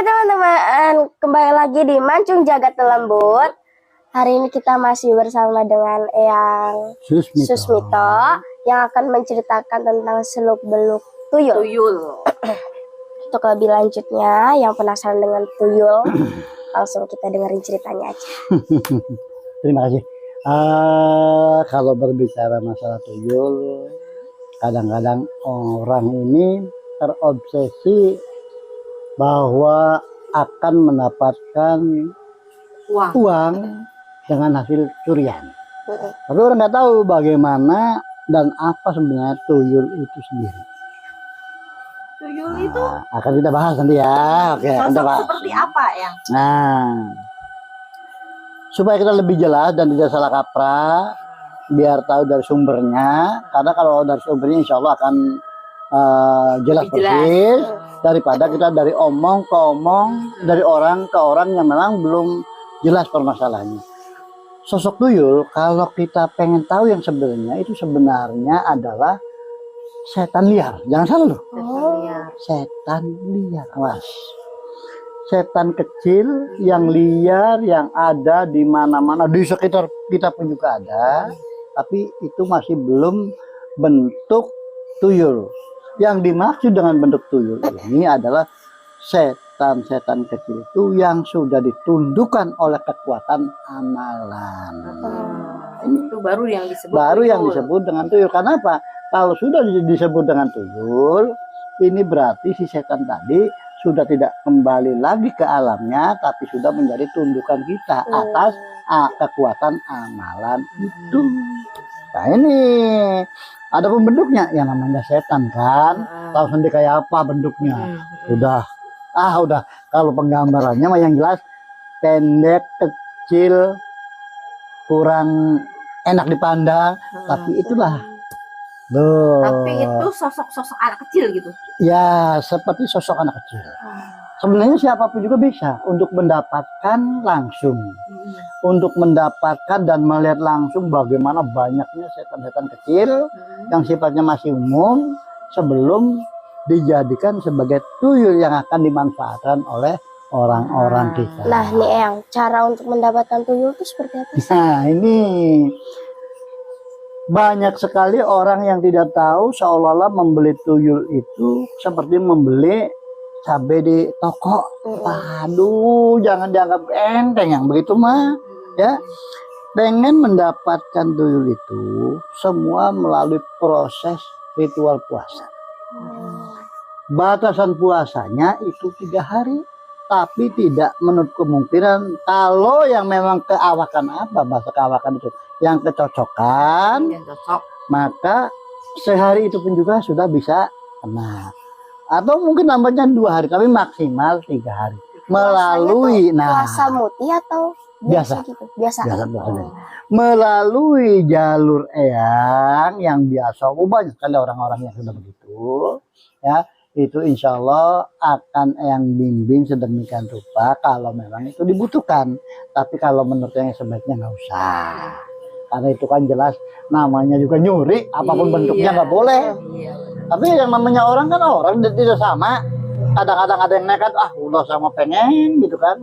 Oke teman-teman, kembali lagi di Mancung Jagat Lembut. Hari ini kita masih bersama dengan Eyang Susmito yang akan menceritakan tentang seluk-beluk tuyul. Untuk lebih lanjutnya, yang penasaran dengan tuyul, langsung kita dengerin ceritanya aja. Terima kasih. Kalau berbicara masalah tuyul, kadang-kadang orang ini terobsesi bahwa akan mendapatkan uang dengan hasil curian. Tapi orang nggak tahu bagaimana dan apa sebenarnya tuyul itu sendiri. Tuyul itu akan kita bahas nanti ya. Oke, kita bahas. Seperti apa ya? Nah, supaya kita lebih jelas dan tidak salah kaprah, biar tahu dari sumbernya. Karena kalau dari sumbernya insya Allah akan jelas persis daripada kita dari omong ke omong, dari orang ke orang yang memang belum jelas permasalahannya. Sosok tuyul, kalau kita pengen tahu yang sebenarnya, itu sebenarnya adalah setan liar. Jangan salah loh. Setan liar, awas. Setan kecil yang liar yang ada di mana-mana, di sekitar kita pun juga ada, tapi itu masih belum bentuk tuyul. Yang dimaksud dengan bentuk tuyul ini adalah setan-setan kecil itu yang sudah ditundukkan oleh kekuatan amalan. Ini itu baru yang disebut yang disebut dengan tuyul. Karena apa? Kalau sudah disebut dengan tuyul, ini berarti si setan tadi sudah tidak kembali lagi ke alamnya, tapi sudah menjadi tundukan kita atas kekuatan amalan itu. Nah ini ada bentuknya yang namanya setan kan, tahu sendiri kayak apa bentuknya. Udah kalau penggambarannya mah yang jelas pendek, kecil, kurang enak dipandang, tapi itulah. Loh. Tapi itu sosok anak kecil gitu. Ya, seperti sosok anak kecil. Sebenarnya siapapun juga bisa untuk mendapatkan langsung. Untuk mendapatkan dan melihat langsung bagaimana banyaknya setan-setan kecil yang sifatnya masih umum sebelum dijadikan sebagai tuyul yang akan dimanfaatkan oleh orang-orang kita. Nah nih Eyang, cara untuk mendapatkan tuyul itu seperti apa? Nah ini banyak sekali orang yang tidak tahu seolah-olah membeli tuyul itu seperti membeli cabai di toko. Aduh, jangan dianggap enteng yang begitu mah ya. Pengen mendapatkan tuyul itu semua melalui proses ritual puasa. Batasan puasanya itu 3 hari, tapi tidak menutup kemungkinan kalau yang memang keawakan, apa bahasa keawakan itu, yang kecocokan, maka sehari itu pun juga sudah bisa kena. Atau mungkin nambahnya 2 hari, tapi maksimal 3 hari. Melalui puasa muti atau biasa gitu? Biasa. Melalui jalur Eyang yang biasa, banyak sekali orang-orang yang sudah begitu ya. Itu insya Allah akan Eyang bimbing sedemikian rupa kalau memang itu dibutuhkan. Tapi kalau menurut yang sebaiknya nggak usah, karena itu kan jelas namanya juga nyuri, apapun bentuknya nggak boleh. Tapi yang namanya orang kan orang tidak sama. Kadang-kadang ada yang nekat, udah sama pengen gitu kan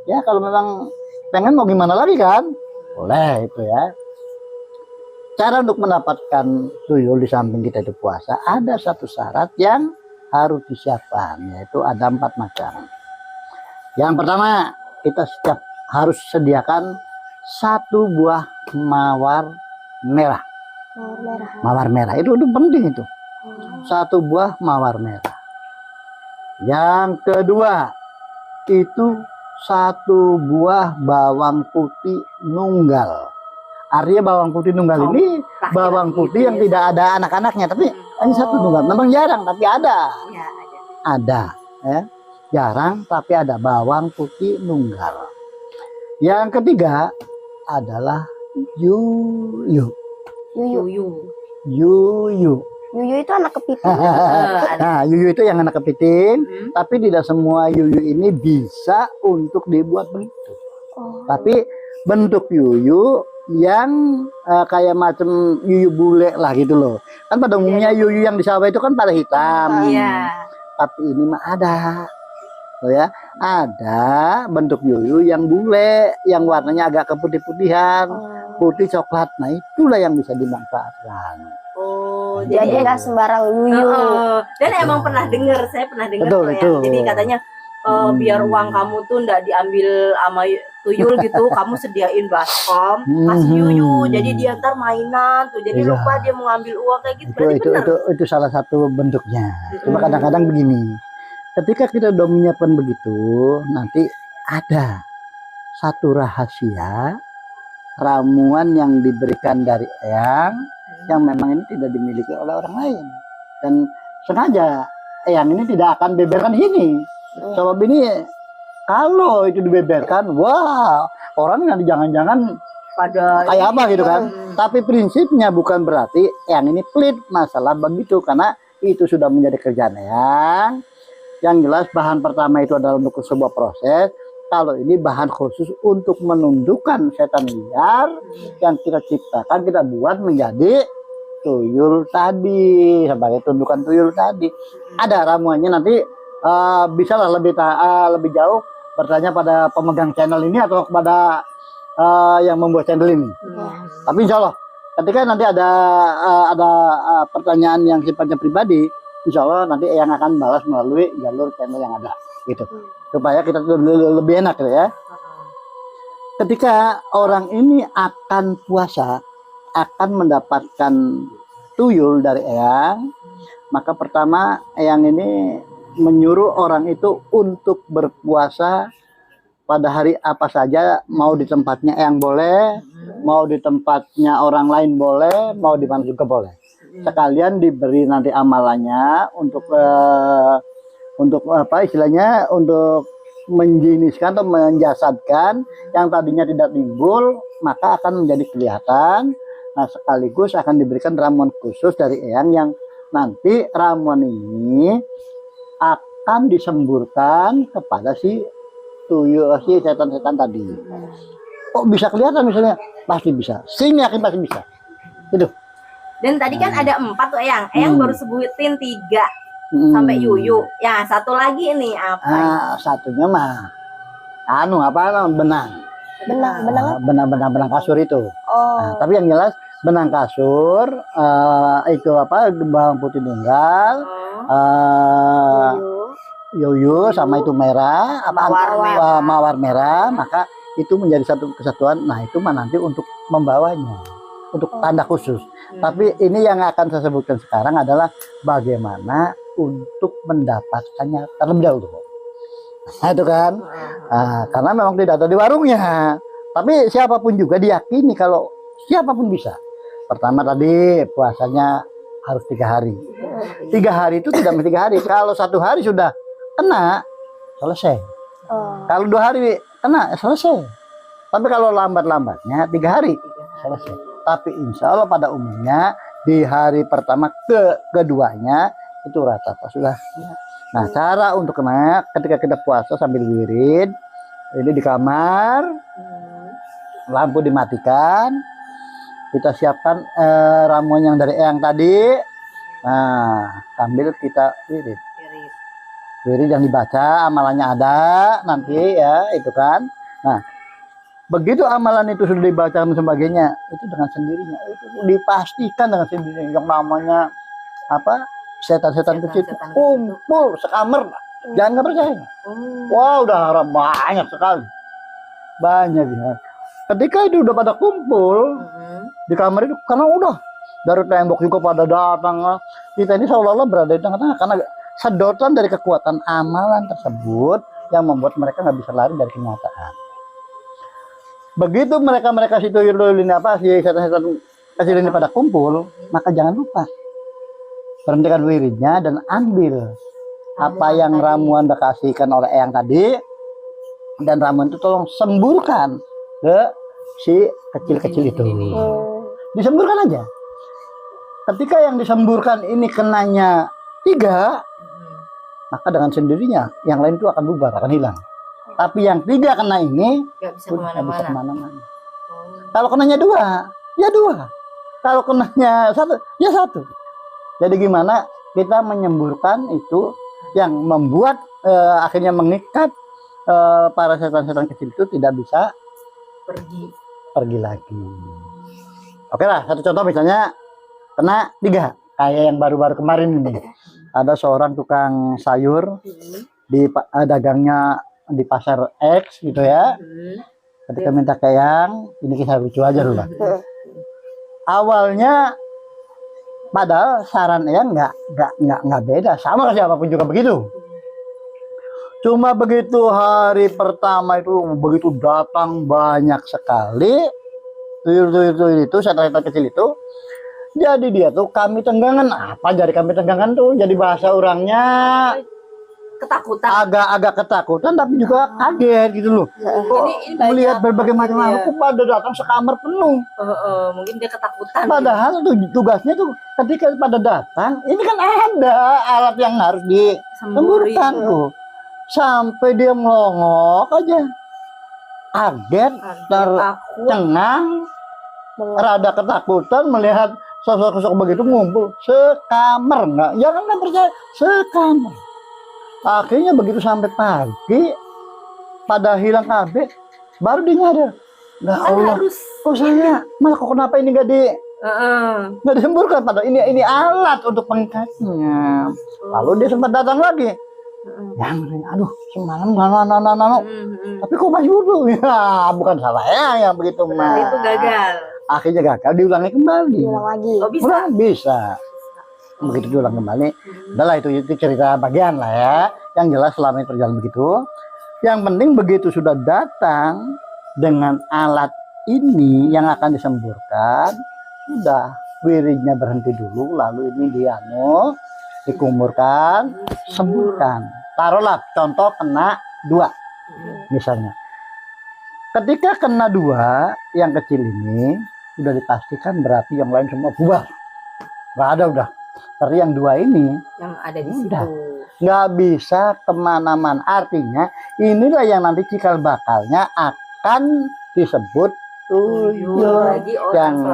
ya. Kalau memang pengen mau gimana lagi kan, boleh itu ya. Cara untuk mendapatkan tuyul di samping kita itu puasa, ada satu syarat yang harus disiapkan, yaitu ada 4 macam. Yang pertama, kita harus sediakan 1 buah mawar merah. Mawar merah itu penting itu. 1 buah mawar merah. Yang kedua, itu 1 buah bawang putih nunggal. Artinya bawang putih nunggal ini bawang putih yang tidak ada anak-anaknya, tapi hanya 1 nunggal. Memang jarang, tapi ada. Ada, ya. Jarang, tapi ada bawang putih nunggal. Yang ketiga adalah yuyu. Yuyu itu anak kepiting. Nah, yuyu itu yang anak kepiting, tapi tidak semua yuyu ini bisa untuk dibuat begitu. Tapi bentuk yuyu yang kayak macam yuyu bule lah gitu loh. Kan pada umumnya yuyu yang di sawah itu kan pada hitam. Tapi ini mah ada Oh ya, ada bentuk yuyu yang bule, yang warnanya agak keputih-putihan, putih coklat. Nah, itulah yang bisa dimanfaatkan. Oh, Jadi nggak sembarang yuyu. Dan emang pernah dengar, saya pernah dengar Betul, tuh ya. itu. Jadi katanya biar uang kamu tuh nggak diambil sama tuyul gitu, kamu sediain baskom, kasih yuyu, jadi dia ntar mainan tuh, jadi Iya. lupa dia mau ngambil uang kayak gitu. Berarti benar. Itu salah satu bentuknya. Cuma kadang-kadang begini, ketika kita udah menyiapkan begitu, nanti ada satu rahasia ramuan yang diberikan dari eyang yang memang ini tidak dimiliki oleh orang lain, dan sengaja eyang ini tidak akan beberkan ini. Sebab ini kalau itu dibeberkan, wah orang nanti jangan-jangan Pada kayak apa gitu kan. Tapi prinsipnya bukan berarti yang ini pelit masalah begitu, karena itu sudah menjadi kerjaan yang jelas bahan pertama itu adalah untuk sebuah proses. Kalau ini bahan khusus untuk menundukkan setan liar yang kita ciptakan, kita buat menjadi tuyul tadi, sebagai tundukan tuyul tadi. Ada ramuannya, nanti bisa lah lebih jauh bertanya pada pemegang channel ini atau kepada yang membuat channel ini. Tapi insya Allah ketika nanti ada pertanyaan yang sifatnya pribadi, insya Allah nanti yang akan balas melalui jalur channel yang ada gitu, supaya kita lebih enak gitu ya. Ketika orang ini akan puasa, akan mendapatkan tuyul dari eyang, maka pertama eyang ini menyuruh orang itu untuk berpuasa pada hari apa saja, mau di tempatnya eyang boleh, mau di tempatnya orang lain boleh, mau di mana juga boleh. Sekalian diberi nanti amalannya untuk apa istilahnya, untuk menjiniskan atau menjasadkan yang tadinya tidak timbul, maka akan menjadi kelihatan. Nah, sekaligus akan diberikan ramuan khusus dari eyang yang nanti ramuan ini akan disemburkan kepada si tuyul, si setan-setan tadi. Oh, bisa kelihatan misalnya? Pasti bisa. Sini yakin pasti bisa. Itu. Dan tadi kan ada 4 tuh eyang baru sebutin 3 sampai yuyu. Ya, satu lagi nih apa? Satunya mah benang. Benang kasur itu. Nah, tapi yang jelas benang kasur itu apa, bawang putih tunggal, yuyu sama itu merah, mawar merah, maka itu menjadi satu kesatuan. Nah, itu mah nanti untuk membawanya, untuk tanda khusus. Tapi ini yang akan saya sebutkan sekarang adalah bagaimana untuk mendapatkannya terlebih dahulu. Nah, itu kan, karena memang tidak ada di warungnya. Tapi siapapun juga diyakini kalau siapapun bisa. Pertama tadi puasanya harus 3 hari. 3 hari itu tidak mesti 3 hari. Kalau 1 hari sudah kena, selesai. Kalau 2 hari kena, selesai. Tapi kalau lambat-lambatnya 3 hari, selesai. Tapi insya Allah pada umumnya di hari pertama keduanya itu rata sudah. Nah, cara untuk kena ketika kita puasa sambil wirid, ini di kamar, lampu dimatikan, kita siapkan ramuan yang dari eyang tadi. Nah, sambil kita wirid yang dibaca, amalannya ada nanti ya, itu kan. Nah, begitu amalan itu sudah dibaca dan sebagainya, itu dengan sendirinya itu dipastikan dengan sendirinya yang namanya apa, setan-setan kecil kumpul sekamar. Jangan nggak percaya. Wah, udah banyak sekali, banyak ya. Ketika itu udah pada kumpul di kamar itu, karena udah dari tembok juga pada datang, kita ini seolah-olah berada di tengah-tengah karena sedotan dari kekuatan amalan tersebut yang membuat mereka nggak bisa lari dari kenyataan. Begitu mereka situ ini apa, si setan-setan kecil ini pada kumpul, maka jangan lupa berhentikan wiridnya dan ambil apa yang ramuan dikasihkan oleh eyang tadi, dan ramuan itu tolong semburkan ke si kecil-kecil itu. Disemburkan aja. Ketika yang disemburkan ini kenanya 3, maka dengan sendirinya yang lain itu akan bubar, akan hilang. Tapi yang 3 kena ini nggak bisa kemana-mana. Kalau kenanya 2, ya 2. Kalau kenanya 1, ya 1. Jadi gimana kita menyemburkan itu yang membuat akhirnya mengikat para setan-setan kecil itu tidak bisa pergi lagi. Oke lah, satu contoh misalnya kena 3 kayak yang baru-baru kemarin ini. Ada seorang tukang sayur di dagangnya di pasar X gitu ya. Ketika minta ke Eyang, ini kisah lucu aja dulu lah. Awalnya padahal saran Eyang nggak beda, sama ke siapapun juga begitu. Cuma begitu hari pertama itu begitu datang banyak sekali tuyul-tuyul itu, setan-setan kecil itu. Jadi dia tuh kami tenggangan, apa jadi kami tenggangan tuh jadi bahasa orangnya ketakutan, agak ketakutan tapi juga kaget gitu loh. ini Melihat berbagai macam makhluk pada datang sekamar penuh. Mungkin dia ketakutan. Padahal tugasnya tuh ketika pada datang ini kan ada alat yang harus disemburkan tuh. Sampai dia melongok aja, kaget, tercengang, rada ketakutan melihat sosok-sosok begitu ngumpul sekamar. Jangan nggak percaya, sekamar. Akhirnya begitu sampai pagi pada hilang KB, baru dia nyadar, nah Allah, kok saya malah kok kenapa ini nggak disemburkan, padahal ini alat untuk pengikatnya. Lalu dia sempat datang lagi. Yang aduh semalam tapi kok masih utuh ya, bukan salah ya yang begitu mah. Itu gagal. Akhirnya gagal, diulangi kembali. Diulang lagi. Bisa. Begitu diulang kembali. Udahlah itu cerita bagian lah ya. Yang jelas selama ini berjalan begitu. Yang penting begitu sudah datang dengan alat ini yang akan disemburkan, sudah wiridnya berhenti dulu, lalu ini dikumurkan, semburkan. Taruhlah contoh kena 2 misalnya. Ketika kena 2 yang kecil ini sudah dipastikan berarti yang lain semua bubar, nggak ada udah. Tapi yang 2 ini yang ada di udah situ nggak bisa kemana-mana. Artinya inilah yang nanti cikal bakalnya akan disebut tuyul yang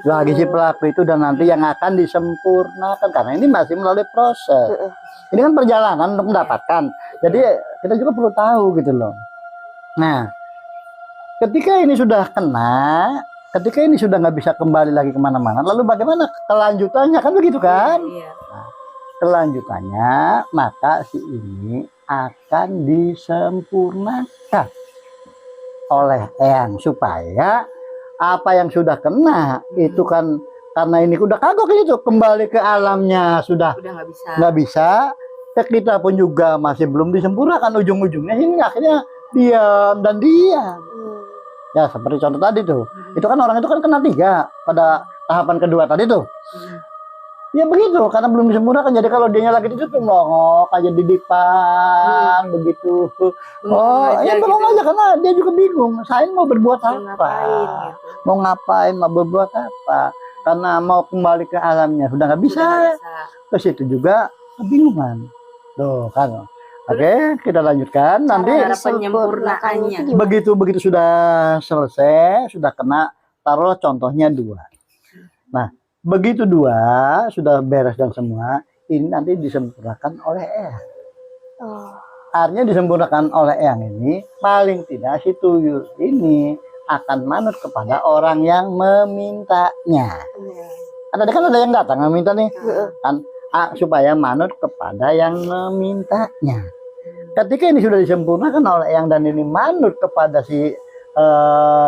lagi si pelaku itu, dan nanti yang akan disempurnakan karena ini masih melalui proses. Ini kan perjalanan untuk mendapatkan. Jadi kita juga perlu tahu gitu loh. Nah, ketika ini sudah kena, ketika ini sudah nggak bisa kembali lagi kemana-mana, lalu bagaimana kelanjutannya, kan begitu kan? Nah, kelanjutannya maka si ini akan disempurnakan oleh Eyang supaya apa yang sudah kena itu kan, karena ini udah kagok itu kembali ke alamnya sudah nggak bisa. Kita pun juga masih belum disempurnakan ujung-ujungnya, ini akhirnya diam. Ya seperti contoh tadi tuh, itu kan orang itu kan kena 3 pada tahapan kedua tadi tuh. Ya begitu, karena belum disempurnakan. Jadi kalau dia lagi itu melongok aja di depan begitu. Ya bengong aja karena dia juga bingung. Saya mau berbuat apa? Mau ngapain? Mau berbuat apa? Karena mau kembali ke alamnya sudah nggak bisa. Terus itu juga kebingungan. Tuh kan. Oke, kita lanjutkan nanti. Penyempurnaannya. Begitu sudah selesai, sudah kena, taruhlah contohnya 2. Nah, begitu 2 sudah beres dan semua, ini nanti disempurnakan oleh Eyang. Artinya disempurnakan oleh Eyang ini, paling tidak si tuyul ini akan manut kepada orang yang memintanya. Kan ada yang datang meminta nih, kan supaya manut kepada yang memintanya. Ketika ini sudah disempurnakan oleh Eyang dan ini manut kepada si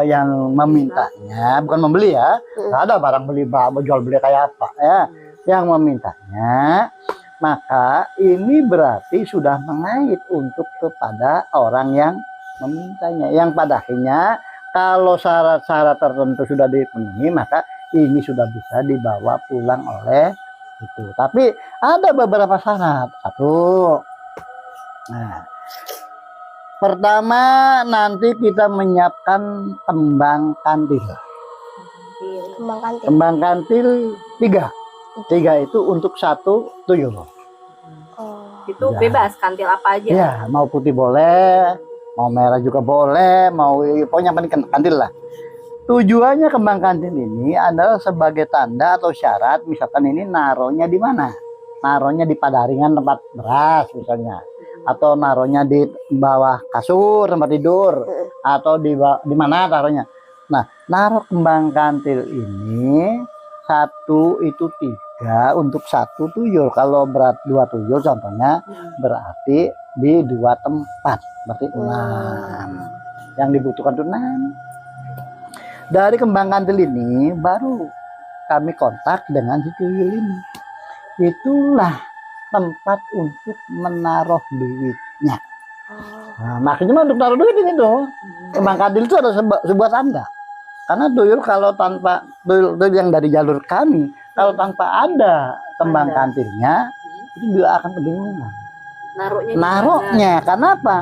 yang memintanya, bukan membeli ya, nggak ada barang beli jual beli kayak apa ya, yang memintanya, maka ini berarti sudah mengait untuk kepada orang yang memintanya, yang pada akhirnya kalau syarat-syarat tertentu sudah dipenuhi, maka ini sudah bisa dibawa pulang oleh itu. Tapi ada beberapa syarat. Pertama, nanti kita menyiapkan kembang kantil. Kembang kantil 3 itu untuk 1 tuyul. Itu bebas, kantil apa aja? Ya, mau putih boleh, mau merah juga boleh, mau pokoknya penting kantil lah. Tujuannya kembang kantil ini adalah sebagai tanda atau syarat, misalkan ini naruhnya di mana? Naruhnya di padaringan tempat beras misalnya, atau naruhnya di bawah kasur tempat tidur, atau di mana taruhnya. Nah, naruh kembang kantil ini satu itu 3 untuk satu tuyul. Kalau berat 2 tuyul contohnya berarti di 2 tempat berarti 6. Yang dibutuhkan itu 6. Dari kembang kantil ini baru kami kontak dengan si tuyul ini. Itulah tempat untuk menaruh duitnya. Nah, maksudnya untuk taruh duit ini tuh. Kembang kantil itu ada sebuah tanda. Karena tuyul kalau tanpa tuyul yang dari jalur kami, kalau tanpa ada kembang kantilnya, itu juga akan kebingungan. Naruhnya, karena apa?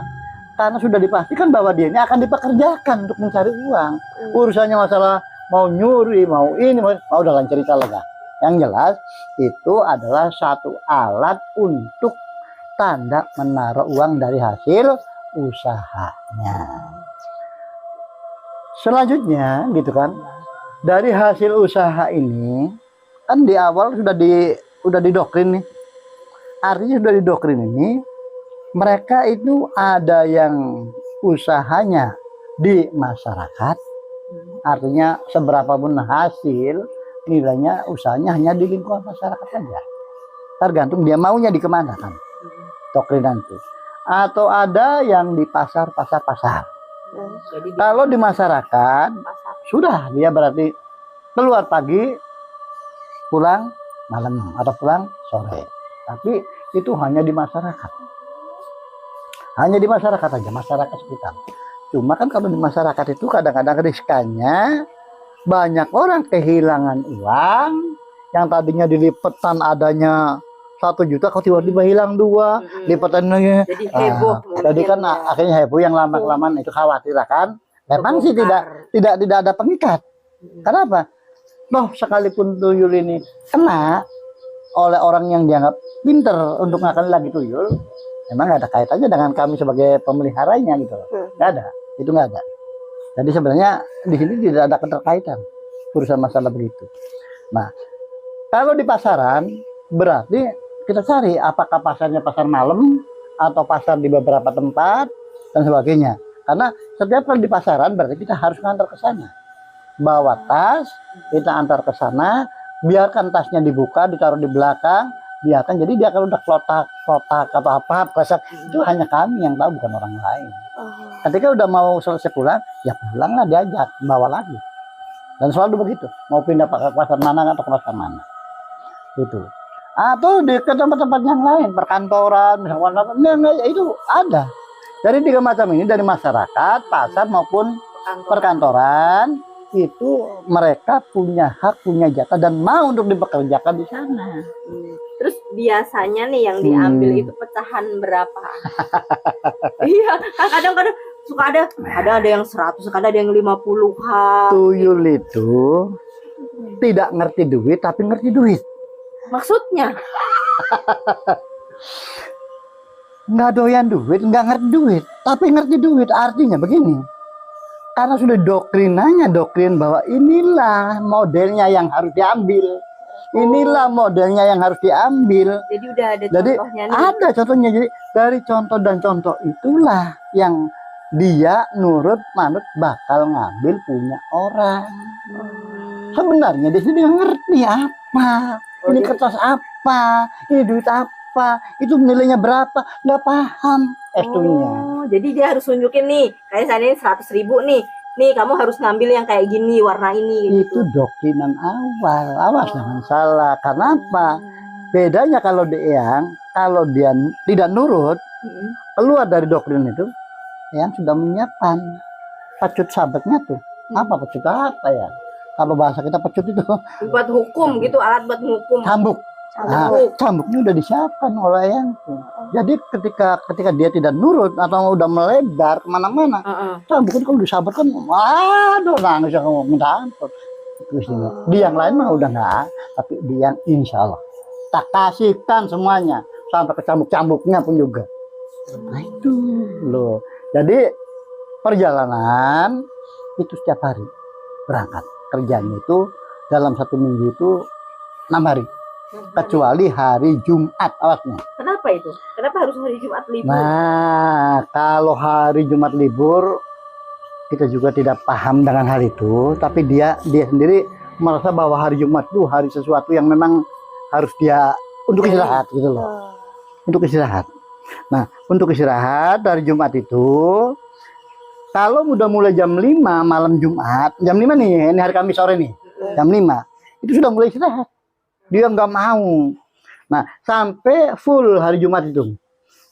Karena sudah dipastikan bahwa dia ini akan dipekerjakan untuk mencari uang. Urusannya masalah mau nyuri, mau ini, mau udah cerita lega. Yang jelas itu adalah satu alat untuk tanda menaruh uang dari hasil usahanya. Selanjutnya gitu kan, dari hasil usaha ini kan di awal sudah didoktrin nih. Artinya sudah didoktrin ini, mereka itu ada yang usahanya di masyarakat, artinya seberapa pun hasil nilainya usahanya hanya di lingkungan masyarakat saja, tergantung dia maunya dikemanakan doktrinan itu. Atau ada yang di pasar. Kalau di masyarakat sudah dia berarti keluar pagi pulang malam atau pulang sore, tapi itu hanya di masyarakat aja, masyarakat sekitar. Cuma kan kalau di masyarakat itu kadang-kadang riskannya banyak orang kehilangan uang yang tadinya dilipetan adanya 1 juta, kok tiba-tiba hilang 2, lipatannya. Jadi heboh. Jadi kan akhirnya heboh, yang lama-kelamaan itu khawatir kan. Memang sih tidak ada pengikat. Kenapa? Loh, sekalipun tuyul ini kena oleh orang yang dianggap pinter untuk ngakali lagi tuyul, memang nggak ada kaitannya dengan kami sebagai pemeliharanya gitu loh. Nggak ada, itu nggak ada. Jadi sebenarnya di sini tidak ada keterkaitan urusan masalah begitu. Nah, kalau di pasaran berarti kita cari apakah pasarnya pasar malam atau pasar di beberapa tempat dan sebagainya. Karena setiap kali di pasaran berarti kita harus ngantar ke sana. Bawa tas, kita antar ke sana, biarkan tasnya dibuka, ditaruh di belakang, biarkan. Jadi dia kalau udah kotak atau apa pasar itu hanya kami yang tahu, bukan orang lain. Ketika udah mau selesai pulang, ya pulanglah diajak, bawa lagi. Dan selalu begitu, mau pindah ke pasar mana atau ke pasar mana. Itu. Atau di ke tempat-tempat yang lain, perkantoran, misalnya, itu ada. Jadi 3 macam ini dari masyarakat, pasar maupun perkantoran, itu mereka punya hak, punya jatah dan mau untuk dipekerjakan di sana. Terus biasanya nih yang diambil itu pecahan berapa? Iya, kan kadang-kadang suka ada yang 100, kadang ada yang 50-an. Tuyul itu tidak ngerti duit tapi ngerti duit. Maksudnya? Nggak doyan duit, nggak ngerti duit, tapi ngerti duit. Artinya begini, karena sudah doktrin bahwa inilah modelnya yang harus diambil, inilah modelnya yang harus diambil. Jadi udah ada contohnya nih. Ada contohnya. Jadi dari contoh dan contoh itulah yang dia nurut manut bakal ngambil punya orang. Sebenarnya dia sendiri ngerti apa. Ini kertas apa, ini duit apa, itu nilainya berapa, nggak paham Oh, jadi dia harus tunjukin nih, kayak saya ini 100.000 nih, kamu harus ngambil yang kayak gini, warna ini. Itu doktриnan awal, awas jangan salah. Karena apa? Bedanya kalau dia tidak nurut, keluar dari doktrin itu, yang sudah menyiapkan pecut sabetnya tuh. Apa pecut apa ya? Kalau bahasa kita pecut itu buat hukum gitu, alat buat hukum. Cambuk. Cambuknya udah disiapkan oleh yang itu. Jadi ketika dia tidak nurut atau udah melebar kemana-mana, cambuk itu kalau disabarkan, waduh, nangis kamu minta ampun. Di yang lain mah udah nggak, tapi di yang insya Allah tak kasihkan semuanya sampai ke cambuk-cambuknya pun juga. Nah itu loh. Jadi perjalanan itu setiap hari berangkat. Kerjanya itu dalam 1 minggu itu 6 hari. kecuali hari Jumat. Awasnya. Kenapa itu? Kenapa harus hari Jumat libur? Nah, kalau hari Jumat libur, kita juga tidak paham dengan hal itu, tapi dia sendiri merasa bahwa hari Jumat itu hari sesuatu yang memang harus dia untuk istirahat gitu loh. Untuk istirahat. Nah, untuk istirahat dari Jumat itu, kalau udah mulai jam 5 malam Jumat, jam 5 nih, ini hari Kamis sore nih, jam 5, itu sudah mulai istirahat. Dia nggak mau. Nah, sampai full hari Jumat itu.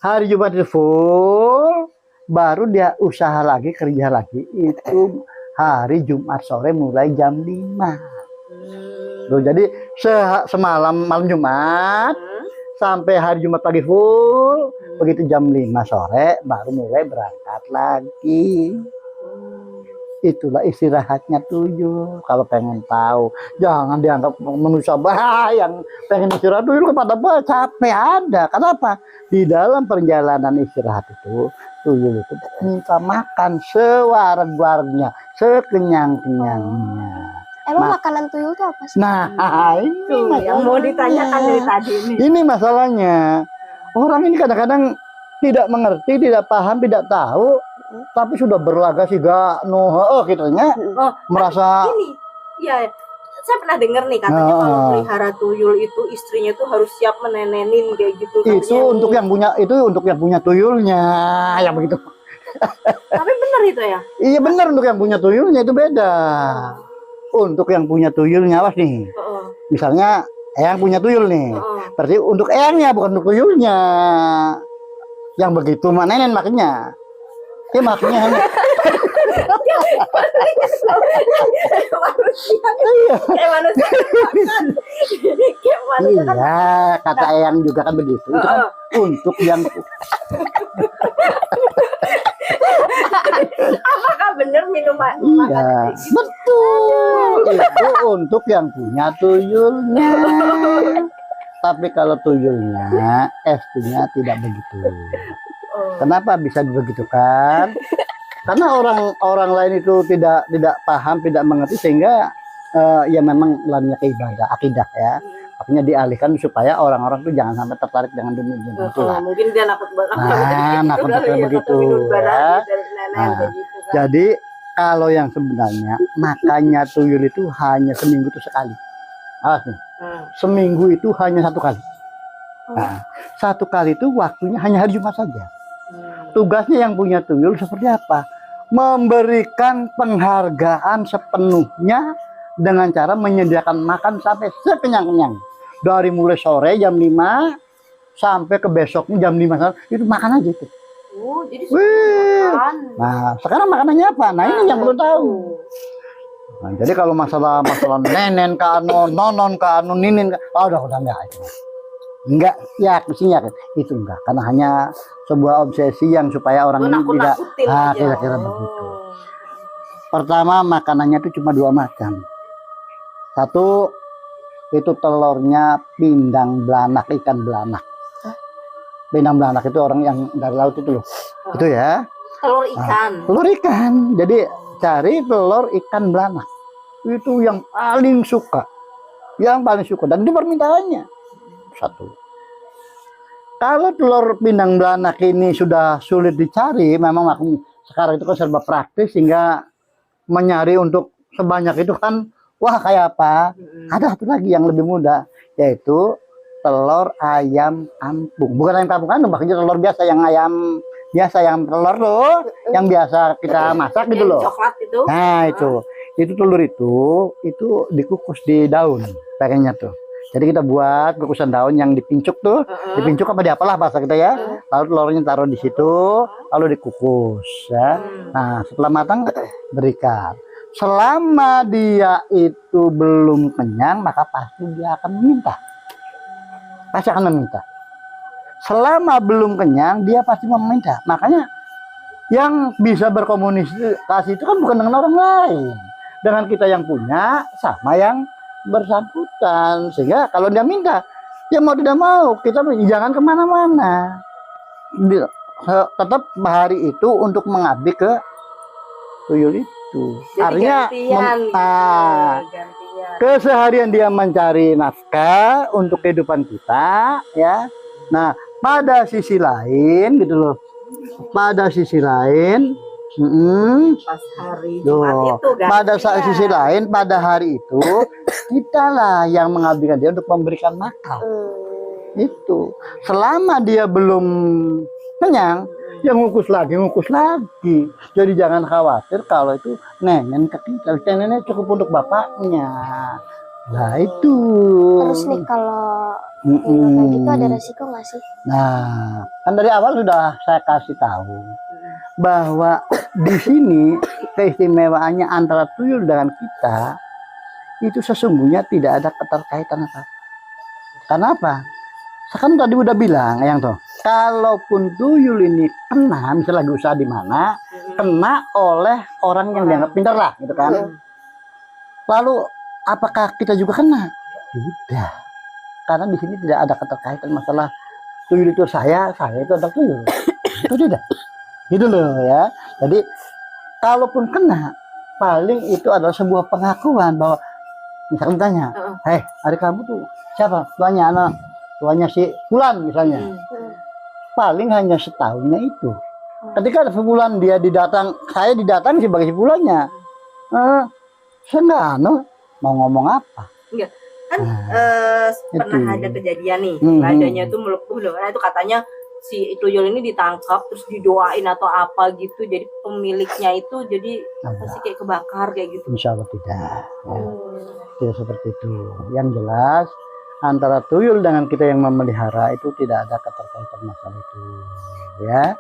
Hari Jumat itu full, baru dia usaha lagi, kerja lagi. Itu hari Jumat sore mulai jam 5. Loh, jadi semalam malam Jumat, sampai hari Jumat pagi full, begitu jam 5 sore baru mulai berangkat lagi. Itulah istirahatnya tuyul. Kalau pengen tahu, jangan dianggap manusia yang pengen istirahat tuyul kepada capek ada. Kenapa? Di dalam perjalanan istirahat itu, tuyul itu minta makan sewareg-waregnya, sekenyang-kenyangnya. Emang makanan tuyul itu apa sih? Nah, ini yang mau ditanyakan dari tadi ini. Ini masalahnya. Orang ini kadang-kadang tidak mengerti, tidak paham, tidak tahu, tapi sudah berlaga sih gak kitanya merasa ini. Iya, saya pernah dengar nih katanya kalau pelihara tuyul itu istrinya tuh harus siap menenenin kayak gitu. Itu untuk yang punya tuyulnya, yang begitu. Tapi benar itu ya? Iya benar, untuk yang punya tuyulnya itu beda. Untuk yang punya tuyulnya, awas nih. Misalnya eyang punya tuyul nih. Berarti untuk eyangnya, bukan untuk tuyulnya. Yang begitu manenin makanya. Ya makanya. Kayak manusia. Iya, kata eyang juga kan begitu. Itu kan untuk yang apakah benar minum iya, betul. Itu untuk yang punya tuyulnya. Tapi kalau tuyulnya, S-nya tidak begitu. Kenapa bisa begitu kan? Karena orang lain itu tidak paham, tidak mengerti, sehingga ya memang lainnya ke ibadah, akidah ya. Makanya dialihkan supaya orang-orang tuh jangan sampai tertarik dengan dunia itu lah. Mungkin dia nakut nakut begitu ya. Jadi kalau yang sebenarnya makannya tuyul itu hanya seminggu itu sekali. Awas nih. Seminggu itu hanya 1 kali. Nah, 1 kali itu waktunya hanya hari Jumat saja. Tugasnya yang punya tuyul seperti apa? Memberikan penghargaan sepenuhnya dengan cara menyediakan makan sampai sekenyang-kenyang. Dari mulai sore jam 5 sampai ke besoknya jam 5 itu makan aja itu. Oh, jadi makan. Nah, sekarang makanannya apa? Nah, ini yang belum tahu. Nah, jadi kalau masalah nenen ke anu, nonon ke anu, ninin ke, udah enggak itu. Enggak, ya yakin itu enggak, karena hanya sebuah obsesi yang supaya orang ini tidak kira-kira begitu. Pertama, makanannya itu cuma 2 macam. Satu itu telurnya pindang belanak, ikan belanak. Pindang belanak itu orang yang dari laut itu loh. Itu ya. Telur ikan. Telur ikan. Jadi cari telur ikan belanak. Itu yang paling suka. Yang paling suka. Dan itu permintaannya. 1. Kalau telur pindang belanak ini sudah sulit dicari, memang sekarang itu kan serba praktis, sehingga menyari untuk sebanyak itu kan, wah kayak apa? Ada satu lagi yang lebih mudah, yaitu telur ayam kampung. Bukan ayam kampung kan, maksudnya telur biasa, yang ayam biasa, yang telur loh, yang biasa kita masak gitu loh. Coklat itu. Nah itu telur itu dikukus di daun, pengennya tuh. Jadi kita buat kukusan daun yang dipincuk tuh, dipincuk apa diapalah bahasa kita ya. Lalu telurnya taruh di situ, lalu dikukus ya. Nah setelah matang berikan. Selama dia itu belum kenyang, maka pasti dia akan meminta. Pasti akan meminta. Selama belum kenyang, dia pasti meminta. Makanya yang bisa berkomunikasi itu kan bukan dengan orang lain, dengan kita yang punya sama yang bersangkutan. Sehingga kalau dia minta, ya mau tidak mau, kita jangan kemana-mana, tetap hari itu untuk mengabdi ke tuyul itu. Jadi artinya gantian. keseharian dia mencari nafkah untuk kehidupan kita, ya. Nah, pada sisi lain gitu loh. Pada sisi lain, Pas hari Duh, Jumat itu pada gantian. sisi lain pada hari itu kitalah yang mengabdikan dia untuk memberikan makan. Itu selama dia belum kenyang, ya ngukus lagi. Jadi jangan khawatir kalau itu nengen ke kita. Neneknya cukup untuk bapaknya. Nah itu. Terus nih kalau kayak gitu ada resiko nggak sih? Nah, kan dari awal sudah saya kasih tahu bahwa di sini keistimewaannya antara tuyul dengan kita itu sesungguhnya tidak ada keterkaitan apa. Kenapa? Kan tadi udah bilang yang tuh, kalaupun tuyul ini kena, misalnya lagi usaha di mana, kena oleh orang yang dianggap pintar lah, gitu kan. Lalu apakah kita juga kena? Tidak, karena di sini tidak ada keterkaitan masalah tuyul itu saya itu ada tuyul, itu tidak, gitu loh ya. Jadi kalaupun kena, paling itu adalah sebuah pengakuan bahwa misalkan tanya, hari kamu tuh siapa? Tuanya si Fulan misalnya. Paling hanya setahunnya itu. Ketika ada sebulan dia saya didatang sebagai si Fulannya. Saya nggak mau ngomong apa. Enggak. Kan pernah ada kejadian nih, rajanya itu melepuh loh. Nah, itu katanya si tuyul ini ditangkap terus didoain atau apa gitu. Jadi pemiliknya itu jadi pasti kayak kebakar kayak gitu. Insya Allah tidak. Ya. Tidak seperti itu. Yang jelas antara tuyul dengan kita yang memelihara itu tidak ada keterkaitan masalah itu, ya.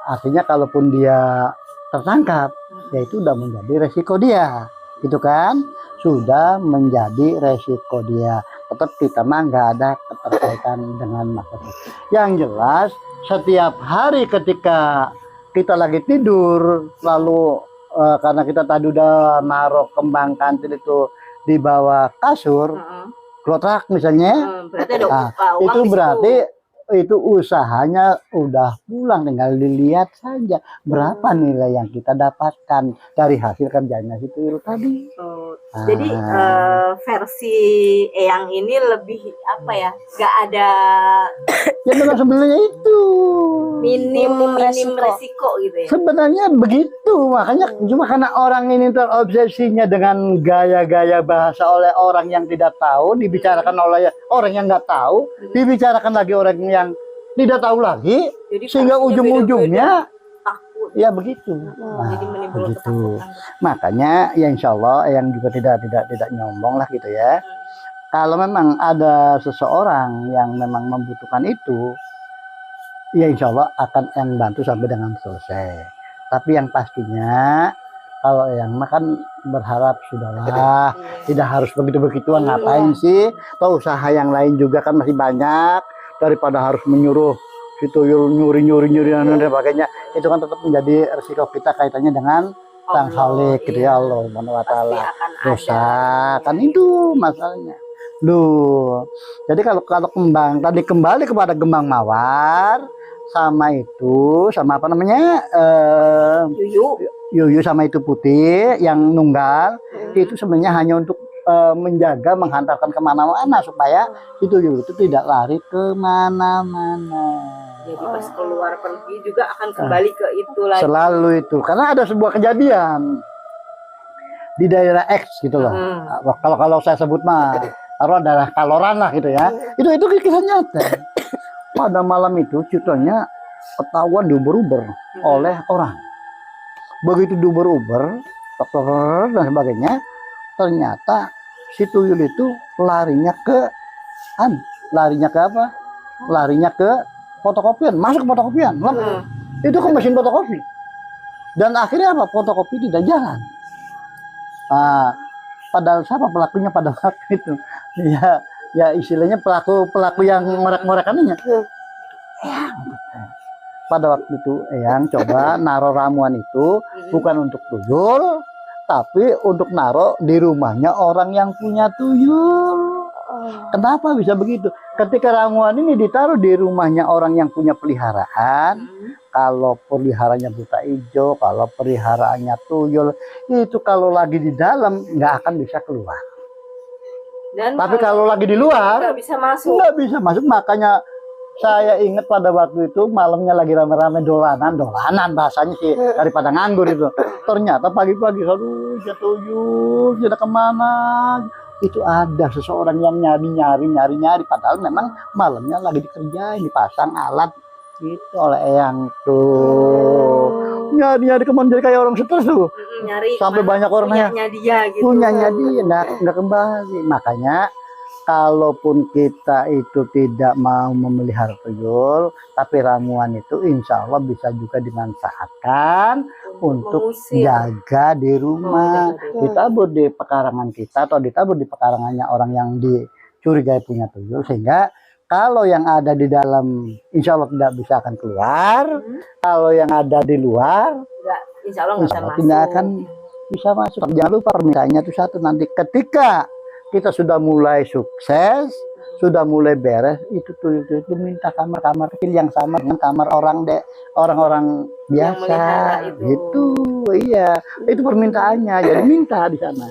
Artinya kalaupun dia tertangkap, ya itu sudah menjadi resiko dia, gitu kan? Sudah menjadi resiko dia. Tetap kita mah nggak ada keterkaitan dengan masalah. Yang jelas setiap hari ketika kita lagi tidur, lalu karena kita tadi udah naruh kembang kantil itu di bawah kasur. Klotak misalnya, berarti ada uang itu berarti itu usahanya udah pulang, tinggal dilihat saja berapa nilai yang kita dapatkan dari hasil kerjanya si tuyul tadi. Jadi versi Eyang ini lebih apa ya? Gak ada ya memang sebenarnya itu minim resiko gitu ya. Sebenarnya begitu, makanya cuma karena orang ini terobsesinya dengan gaya-gaya bahasa oleh orang yang tidak tahu, dibicarakan oleh orang yang nggak tahu, dibicarakan lagi orang yang tidak tahu lagi. Jadi sehingga ujung-ujungnya takut. Ya begitu. Jadi menimbulkan begitu. ketakutan. Makanya ya insya Allah yang juga tidak nyombong lah gitu ya. Kalau memang ada seseorang yang memang membutuhkan itu, ya insya Allah akan yang bantu sampai dengan selesai. Tapi yang pastinya kalau yang makan berharap sudahlah, tidak harus begitu-begituan. Ngapain sih? Toh usaha yang lain juga kan masih banyak, daripada harus menyuruh si tuyul nyuri dan sebagainya. Itu kan tetap menjadi resiko kita kaitannya dengan Sang Khalik gitu ya, Allah Subhanahu wa taala. Dosa kan itu masalahnya. Loh. Jadi kalau kembang tadi kembali kepada kembang mawar sama apa namanya? Yuyu sama itu putih yang nunggal, itu sebenarnya hanya untuk menjaga, menghantarkan kemana-mana supaya itu yuyu itu tidak lari kemana-mana. Jadi pas keluar pergi juga akan kembali ke itu lagi. Selalu itu, karena ada sebuah kejadian di daerah X gitu loh. Kalau saya sebut mah, taruh daerah Kaloran lah gitu ya. Itu kisah nyata. Pada malam itu contohnya ketahuan diuber-uber oleh orang. Begitu diuber-uber dan sebagainya, ternyata si tuyul itu larinya ke apa? Larinya ke fotokopian, masuk fotokopian. Itu ke mesin fotokopi. Dan akhirnya apa? Fotokopi tidak jalan. Padahal siapa pelakunya pada waktu itu? Ya istilahnya pelaku yang ngorek-ngorekannya. Pada waktu itu Eyang coba naruh ramuan itu bukan untuk tuyul, tapi untuk naruh di rumahnya orang yang punya tuyul. Kenapa bisa begitu? Ketika ramuan ini ditaruh di rumahnya orang yang punya peliharaan, kalau peliharaannya buta hijau, kalau peliharaannya tuyul, itu kalau lagi di dalam nggak akan bisa keluar. Dan Tapi kalau lagi di luar nggak bisa masuk. nggak bisa masuk. Makanya saya ingat pada waktu itu malamnya lagi rame-rame dolanan bahasanya sih, daripada nganggur itu. Ternyata pagi-pagi, aduh jatuh sudah kemana? Itu ada seseorang yang nyari. Padahal memang malamnya lagi dikerjain, dipasang alat gitu oleh eyang tuh. Nyari kemana, jadi kayak orang stres tuh. Nyari Sampai banyak orang punyanya dia gitu. punyanya dia nggak kembali. Makanya kalaupun kita itu tidak mau memelihara tuyul, tapi ramuan itu insya Allah bisa juga dimanfaatkan untuk mengusir. jaga di rumah, jaga di rumah. ditabur di pekarangan kita atau ditabur di pekarangannya orang yang dicurigai punya tuyul, sehingga kalau yang ada di dalam insya Allah tidak bisa akan keluar, kalau yang ada di luar Nggak, insya Allah nggak bisa masuk. tidak akan bisa masuk. Jangan lupa permintaannya itu satu, nanti ketika kita sudah mulai sukses, sudah mulai beres, itu minta kamar-kamar kecil yang sama dengan kamar orang-orang Yang biasa. melihara itu. Itu iya, itu permintaannya. Jadi minta di sana.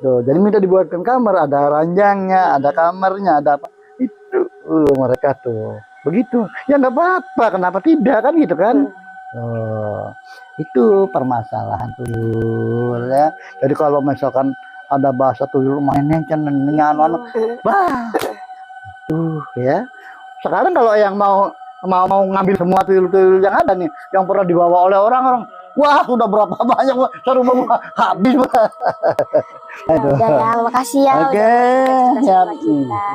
Tuh, jadi minta dibuatkan kamar, ada ranjangnya, ada kamarnya, ada apa. Itu mereka tuh begitu. Ya nggak apa-apa, kenapa tidak kan gitu kan? Itu permasalahan tuyul ya. Jadi kalau misalkan ada bahasa tuyul mainnya anu bah ya. Sekarang kalau yang mau ngambil semua tuyul-tuyul yang ada nih, yang pernah dibawa oleh orang-orang, wah sudah berapa banyak, seru banget habis. Aduh. Udah ya, makasih ya. Oke, udah ya. sama kita.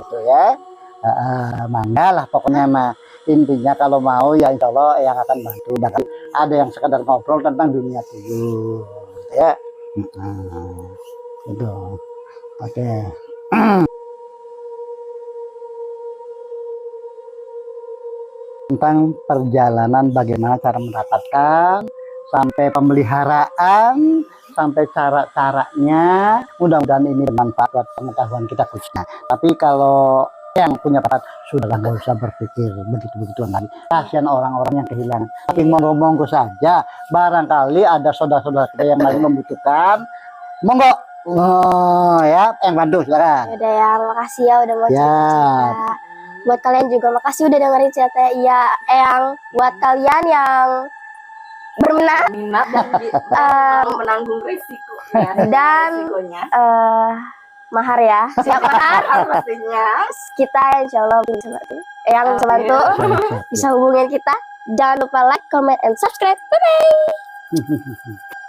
Itu ya. Mangga lah pokoknya mah. Intinya kalau mau ya insya Allah yang akan bantu. Bahkan ada yang sekedar ngobrol tentang dunia tuyul, ya. Itu. Oke. Tentang perjalanan bagaimana cara mendapatkan, sampai pemeliharaan, sampai cara-caranya, mudah-mudahan ini bermanfaat buat pengetahuan kita khususnya. Tapi kalau yang punya bakat sudahlah, nggak usah berpikir begitu-begituan lagi. Kasihan orang-orang yang kehilangan. Tapi monggo-monggo saja, barangkali ada saudara-saudara kita yang lagi membutuhkan, monggo. Ya, yang bantu silakan. Udah ya, makasih ya udah mau Ya. cerita-cerita. Buat kalian juga makasih udah dengerin cerita ya, Eyang. Buat kalian yang berminat Minat dan mau menanggung risiko dan risikonya. mahar ya, siap mahar. Pastinya Kita insya Allah bisa bantu. Eyang bisa bantu, bisa hubungin kita. Jangan lupa like, comment, and subscribe. Bye bye.